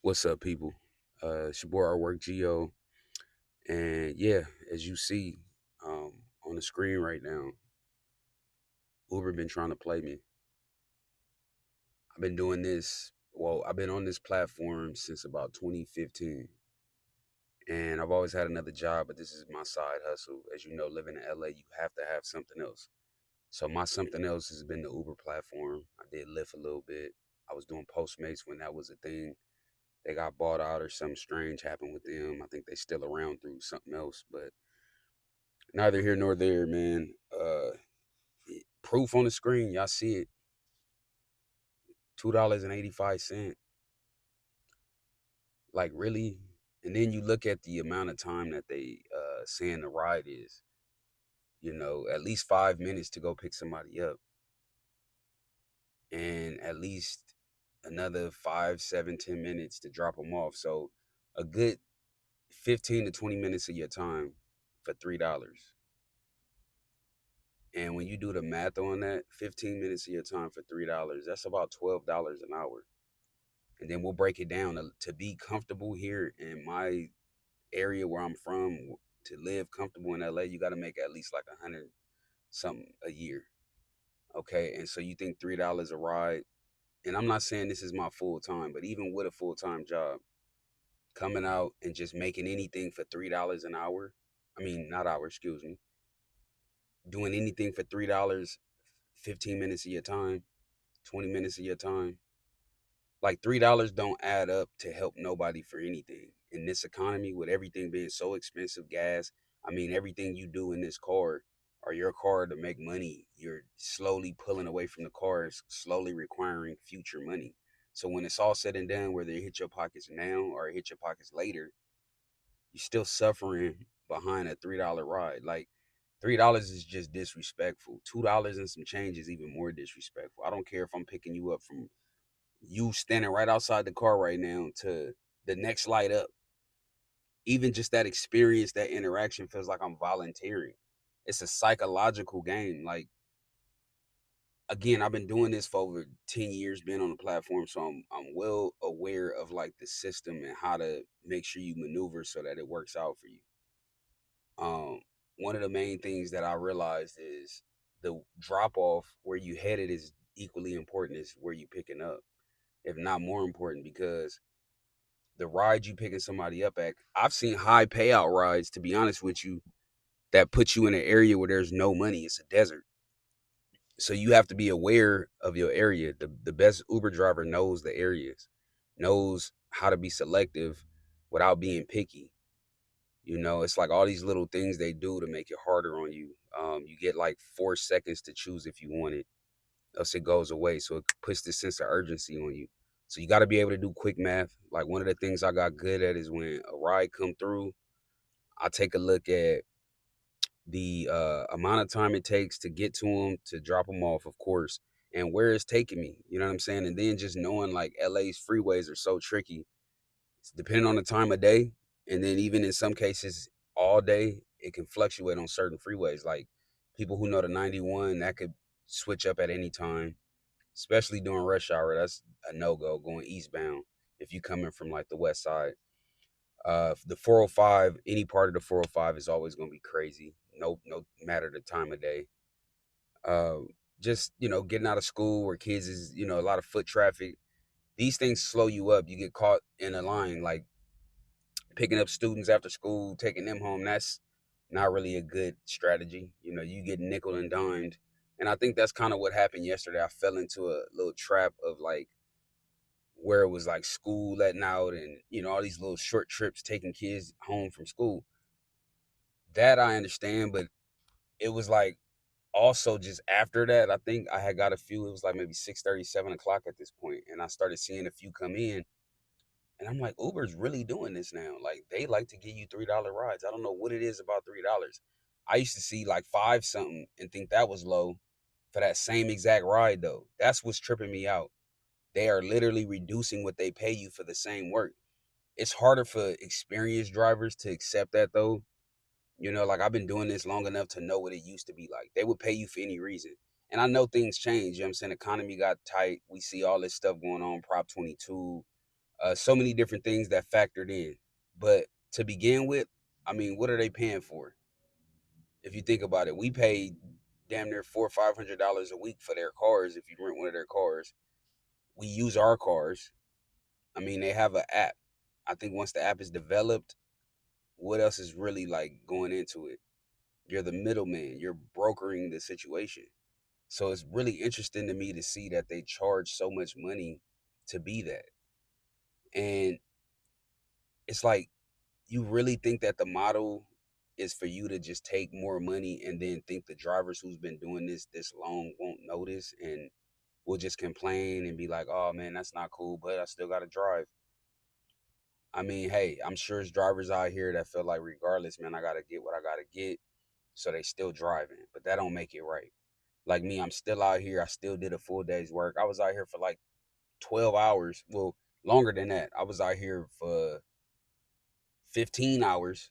What's up, people? It's your boy Artwork Geo, and yeah, as you see on the screen right now, Uber been trying to play me. I've been doing this. Well, I've been on this platform since about 2015, and I've always had another job, but this is my side hustle. As you know, living in LA, you have to have something else. So my something else has been the Uber platform. I did Lyft a little bit. I was doing Postmates when that was a thing. They got bought out or something strange happened with them. I think they still around through something else, but neither here nor there, man. Proof on the screen, y'all see it. $2.85. Like really? And then you look at the amount of time that they saying the ride is. At least 5 minutes to go pick somebody up, and at least another 5, 7, 10 minutes to drop them off. So a good 15 to 20 minutes of your time for $3. And when you do the math on that, 15 minutes of your time for $3, that's about $12 an hour. And then we'll break it down to be comfortable here in my area where I'm from. To live comfortable in LA, you got to make at least like 100 something a year. Okay. And so you think $3 a ride, and I'm not saying this is my full time, but even with a full time job, coming out and just making anything for $3 an hour, I mean, not hour, excuse me, doing anything for $3, 15 minutes of your time, 20 minutes of your time. Like $3 don't add up to help nobody for anything in this economy with everything being so expensive. Gas, I mean, everything you do in this car or your car to make money, you're slowly pulling away from the cars, slowly requiring future money. So when it's all said and done, whether it hit your pockets now or it hit your pockets later, you're still suffering behind a $3 ride. Like $3 is just disrespectful. $2 and some change is even more disrespectful. I don't care if I'm picking you up from you standing right outside the car right now to the next light up. Even just that experience, that interaction feels like I'm volunteering. It's a psychological game. Like again, I've been doing this for over 10 years, being on the platform, so I'm well aware of like the system and how to make sure you maneuver so that it works out for you. Um, One of the main things that I realized is the drop off where you headed is equally important as where you picking up, if not more important, because the ride you picking somebody up at, I've seen high payout rides, to be honest with you, that put you in an area where there's no money. It's a desert. So you have to be aware of your area. The best Uber driver knows the areas, knows how to be selective without being picky. It's like all these little things they do to make it harder on you. You get like 4 seconds to choose if you want it, else it goes away. So it puts this sense of urgency on you. So you got to be able to do quick math. Like one of the things I got good at is when a ride come through, I take a look at the amount of time it takes to get to them, to drop them off, of course, and where it's taking me. You know what I'm saying? And then just knowing like LA's freeways are so tricky, depending on the time of day, and then even in some cases all day, it can fluctuate on certain freeways. Like people who know the 91, that could switch up at any time, especially during rush hour. That's a no go going eastbound if you coming from like the west side. The 405, any part of the 405 is always going to be crazy. No matter the time of day. Uh, just getting out of school where kids is a lot of foot traffic. These things slow you up. You get caught in a line like picking up students after school, taking them home. That's not really a good strategy. You get nickel and dimed. And I think that's kind of what happened yesterday. I fell into a little trap of like where it was like school letting out and all these little short trips taking kids home from school. That I understand, but it was like also just after that, I think I had got a few. It was like maybe 6:30, 7 o'clock at this point, and I started seeing a few come in, and I'm like, Uber's really doing this now. Like they like to give you $3 rides. I don't know what it is about $3. I used to see like five something and think that was low for that same exact ride though. That's what's tripping me out. They are literally reducing what they pay you for the same work. It's harder for experienced drivers to accept that though. Like I've been doing this long enough to know what it used to be like. They would pay you for any reason. And I know things change. You know what I'm saying? Economy got tight. We see all this stuff going on, Prop 22, So many different things that factored in. But to begin with, I mean, what are they paying for? If you think about it, we pay damn near $400 or $500 a week for their cars. If you rent one of their cars, we use our cars. I mean, they have an app. I think once the app is developed, what else is really like going into it? You're the middleman. You're brokering the situation. So it's really interesting to me to see that they charge so much money to be that. And it's like, you really think that the model is for you to just take more money and then think the drivers who's been doing this long won't notice and will just complain and be like, oh man, that's not cool, but I still got to drive. I mean, hey, I'm sure there's drivers out here that feel like regardless, man, I got to get what I got to get. So they still driving, but that don't make it right. Like me, I'm still out here. I still did a full day's work. I was out here for like 12 hours. Well, longer than that. I was out here for 15 hours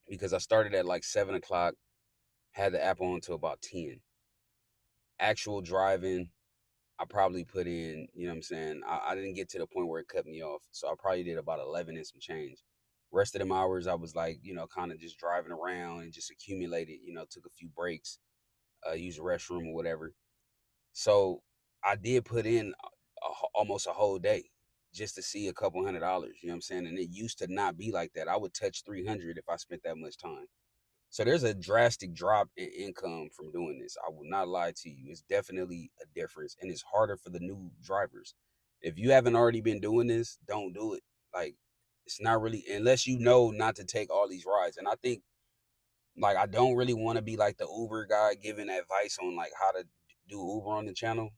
because I started at like 7 o'clock, had the app on until about 10. Actual driving, I probably put in, you know what I'm saying? I didn't get to the point where it cut me off. So I probably did about 11 and some change. Rest of them hours, I was like, kind of just driving around and just accumulated, took a few breaks, used the restroom or whatever. So I did put in almost a whole day just to see a couple $100, you know what I'm saying? And it used to not be like that. I would touch 300 if I spent that much time. So there's a drastic drop in income from doing this. I will not lie to you. It's definitely a difference, and it's harder for the new drivers. If you haven't already been doing this, don't do it. Like, it's not really, unless you know not to take all these rides. And I think, like, I don't really want to be like the Uber guy giving advice on like how to do Uber on the channel,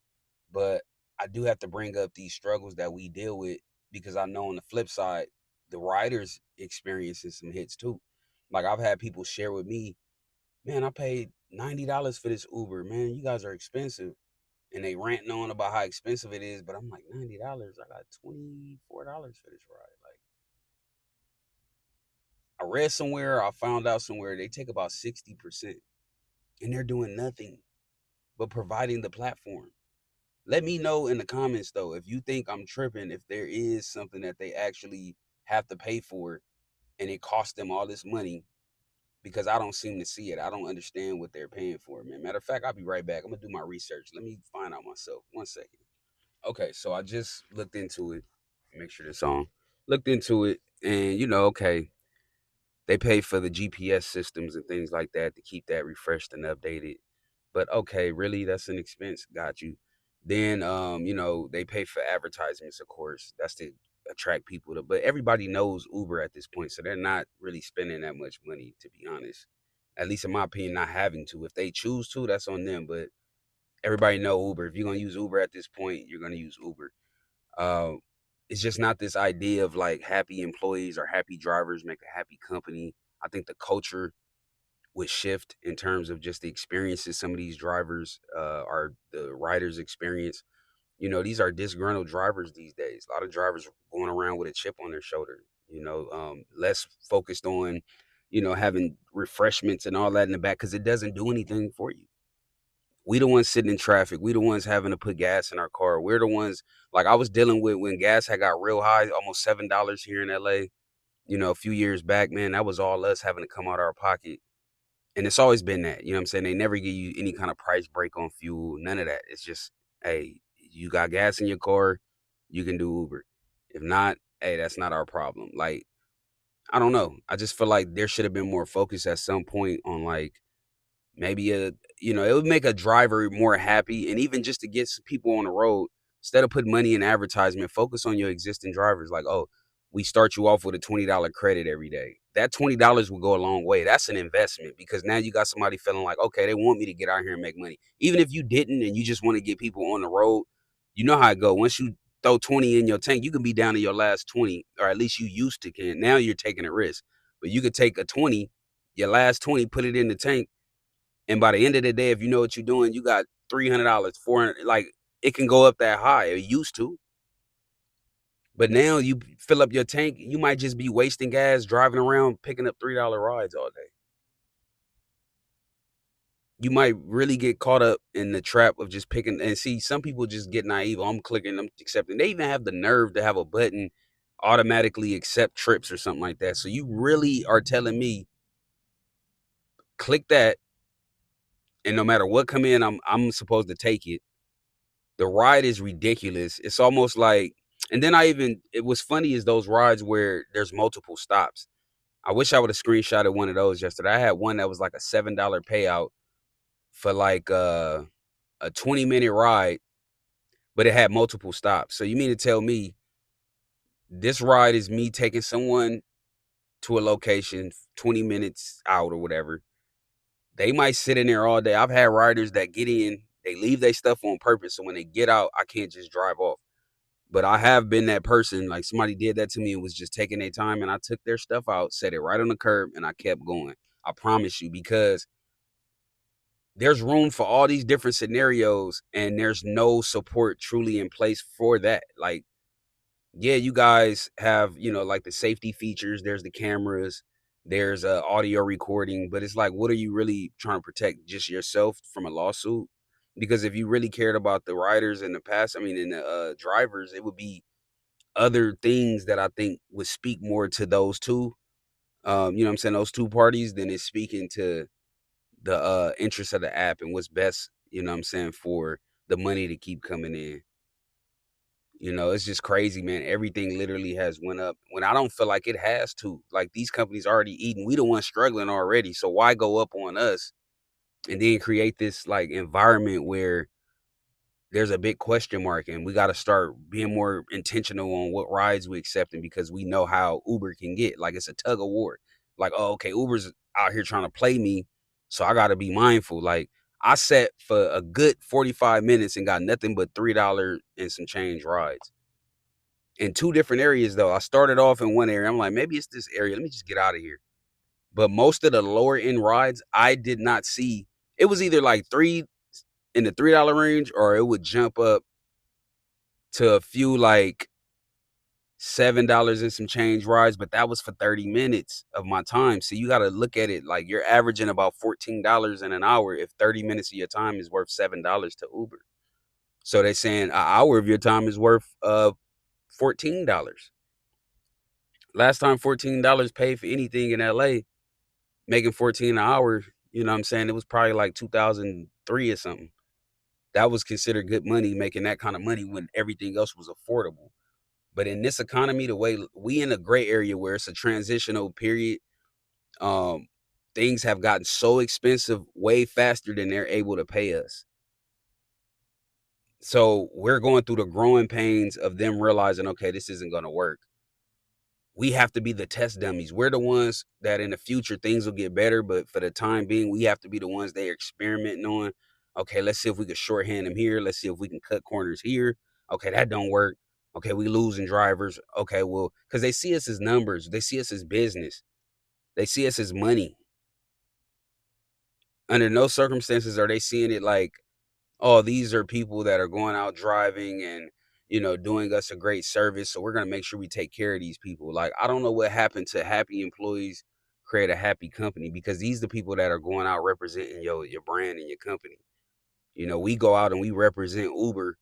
but I do have to bring up these struggles that we deal with because I know on the flip side, the riders experiencing some hits too. Like, I've had people share with me, man, I paid $90 for this Uber. Man, you guys are expensive. And they ranting on about how expensive it is, but I'm like, $90. I got $24 for this ride. Like, I read somewhere, I found out somewhere they take about 60%, and they're doing nothing but providing the platform. Let me know in the comments though if you think I'm tripping, if there is something that they actually have to pay for and it costs them all this money, because I don't seem to see it. I don't understand what they're paying for, man. Matter of fact, I'll be right back. I'm gonna do my research. Let me find out myself. 1 second. Okay, so I just looked into it. Make sure this on. Looked into it, and okay, they pay for the GPS systems and things like that to keep that refreshed and updated. But okay, really, that's an expense. Got you. Then, they pay for advertisements, of course. That's to attract people to. But everybody knows Uber at this point, so they're not really spending that much money, to be honest. At least in my opinion, not having to. If they choose to, that's on them. But everybody know Uber. If you're gonna use Uber at this point, you're gonna use Uber. Uh, it's just not this idea of like happy employees or happy drivers make a happy company. I think the culture would shift in terms of just the experiences some of these drivers are the riders experience. These are disgruntled drivers these days. A lot of drivers going around with a chip on their shoulder, less focused on, having refreshments and all that in the back because it doesn't do anything for you. We the ones sitting in traffic. We the ones having to put gas in our car. We're the ones, like I was dealing with when gas had got real high, almost $7 here in LA, a few years back, man. That was all us having to come out of our pocket. And it's always been that, you know what I'm saying? They never give you any kind of price break on fuel, none of that. It's just, hey, you got gas in your car, you can do Uber. If not, hey, that's not our problem. Like, I don't know. I just feel like there should have been more focus at some point on like maybe it would make a driver more happy, and even just to get some people on the road, instead of putting money in advertisement, focus on your existing drivers. Like, oh, we start you off with a $20 credit every day. That $20 will go a long way. That's an investment because now you got somebody feeling like, okay, they want me to get out here and make money. Even if you didn't and you just want to get people on the road, you know how it go. Once you throw 20 in your tank, you can be down to your last 20, or at least you used to can. Now you're taking a risk. But you could take a 20, your last 20, put it in the tank, and by the end of the day, if you know what you're doing, you got $300, 400. Like, it can go up that high. It used to, but now you fill up your tank, you might just be wasting gas driving around picking up $3 rides all day. you might really get caught up in the trap of just picking. And see, some people just get naive. I'm clicking, I'm accepting. They even have the nerve to have a button automatically accept trips or something like that. So you really are telling me click that, and no matter what come in, I'm supposed to take it. The ride is ridiculous. It's almost like, and then it was funny is those rides where there's multiple stops. I wish I would have screenshotted one of those yesterday. I had one that was like a $7 payout for like a 20-minute ride, but it had multiple stops. So you mean to tell me this ride is me taking someone to a location 20 minutes out or whatever? They might sit in there all day. I've had riders that get in, they leave their stuff on purpose. So when they get out, I can't just drive off. But I have been that person. Like somebody did that to me and was just taking their time, and I took their stuff out, set it right on the curb, and I kept going. I promise you, because there's room for all these different scenarios, and there's no support truly in place for that. Like, yeah, you guys have, like the safety features, there's the cameras, there's audio recording, but it's like, what are you really trying to protect? Just yourself from a lawsuit? Because if you really cared about the riders in the past, I mean, and the drivers, it would be other things that I think would speak more to those two. You know what I'm saying? Those two parties, than it's speaking to the interest of the app and what's best, you know what I'm saying, for the money to keep coming in. It's just crazy, man. Everything literally has went up when I don't feel like it has to. Like these companies already eating. We the ones struggling already. So why go up on us and then create this like environment where there's a big question mark, and we got to start being more intentional on what rides we accepting, because we know how Uber can get. Like it's a tug of war. Like, oh, okay, Uber's out here trying to play me, so I got to be mindful. Like I sat for a good 45 minutes and got nothing but $3 and some change rides in two different areas. Though I started off in one area, I'm like, maybe it's this area. Let me just get out of here. But most of the lower end rides, I did not see. It was either like three in the $3 range, or it would jump up to a few like $7 and some change rides, but that was for 30 minutes of my time. So you got to look at it like you're averaging about $14 in an hour if 30 minutes of your time is worth $7 to Uber. So they're saying an hour of your time is worth $14. Last time $14 paid for anything in LA, making 14 an hour, you know what I'm saying? It was probably like 2003 or something. That was considered good money, making that kind of money when everything else was affordable. But in this economy, the way we in a gray area where it's a transitional period, um, things have gotten so expensive way faster than they're able to pay us. So we're going through the growing pains of them realizing, okay, this isn't going to work. We have to be the test dummies. We're the ones that in the future things will get better, but for the time being, we have to be the ones they're experimenting on. Okay, let's see if we can shorthand them here. Let's see if we can cut corners here. Okay, that don't work. Okay, we losing drivers. Okay, well, because they see us as numbers, they see us as business, they see us as money. Under no circumstances are they seeing it like, oh, these are people that are going out driving and doing us a great service, so we're going to make sure we take care of these people. Like, I don't know what happened to happy employees create a happy company, because these are the people that are going out representing your brand and your company. We go out and we represent Uber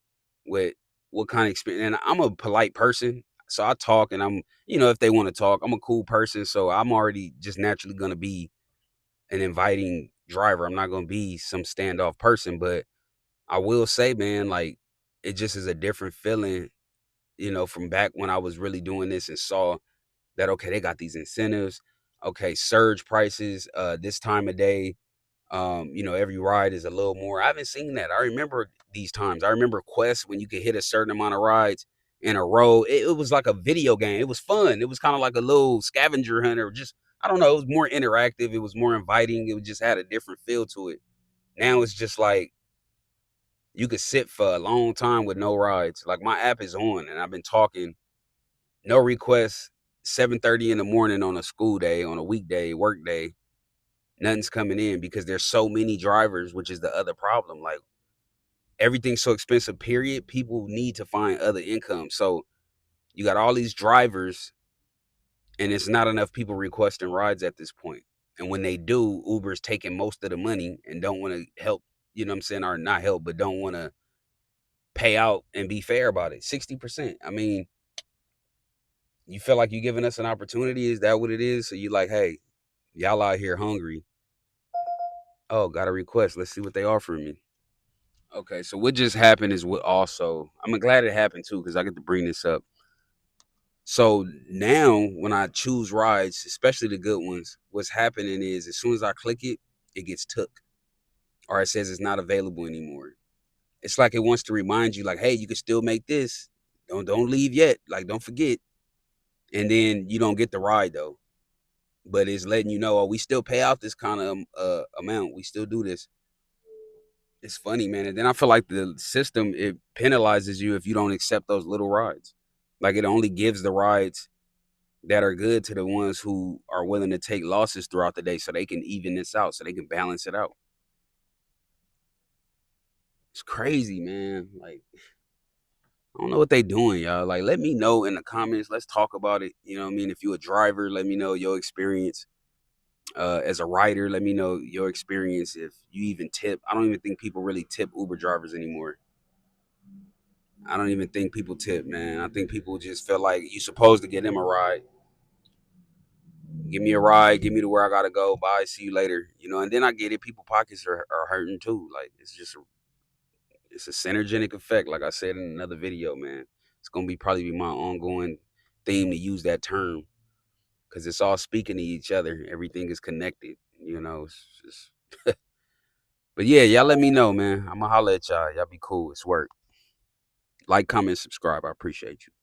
with what kind of experience. And I'm a polite person, so I talk, and I'm, if they want to talk, I'm a cool person, so I'm already just naturally going to be an inviting driver. I'm not going to be some standoff person. But I will say, man, like, it just is a different feeling, from back when I was really doing this and saw that, okay, they got these incentives, okay, surge prices, this time of day, every ride is a little more. I haven't seen that. I remember these times. I remember Quest when you could hit a certain amount of rides in a row. It was like a video game. It was fun. It was kind of like a little scavenger hunt, or just, I don't know, it was more interactive. It was more inviting. It just had a different feel to it. Now it's just like you could sit for a long time with no rides. Like my app is on and I've been talking, no requests, 7:30 in the morning on a school day, on a weekday, work day, nothing's coming in because there's so many drivers, which is the other problem. Like everything's so expensive, period. People need to find other income. So you got all these drivers and it's not enough people requesting rides at this point. And when they do, Uber's taking most of the money and don't want to help, you know what I'm saying, or not help, but don't want to pay out and be fair about it. 60%. I mean, you feel like you giving us an opportunity? Is that what it is? So you like, hey, y'all out here hungry. Oh, got a request. Let's see what they offering me. Okay, so what just happened is what also I'm glad it happened too, because I get to bring this up. So now when I choose rides, especially the good ones, what's happening is as soon as I click it, it gets took. Or it says it's not available anymore. It's like it wants to remind you, like, hey, you can still make this. Don't leave yet. Like, don't forget. And then you don't get the ride though. But it's letting you know, oh, we still pay out this kind of amount. We still do this. It's funny, man. And then I feel like the system it penalizes you if you don't accept those little rides. Like it only gives the rides that are good to the ones who are willing to take losses throughout the day so they can even this out, so they can balance it out. It's crazy, man. Like I don't know what they doing, y'all. Like let me know in the comments. Let's talk about it. You know what I mean? If you a driver, let me know your experience. As a rider, let me know your experience. If you even tip, I don't even think people really tip Uber drivers anymore. I don't even think people tip, man. I think people just feel like you're supposed to get them a ride. Give me a ride, give me to where I gotta go. Bye, see you later. You know, and then I get it. People pockets are hurting too. Like it's a synergetic effect. Like I said in another video, man. It's gonna be probably be my ongoing theme to use that term because it's all speaking to each other. Everything is connected. You know, it's just. But yeah, y'all let me know, man. I'ma holler at y'all. Y'all be cool. It's work. Like, comment, subscribe. I appreciate you.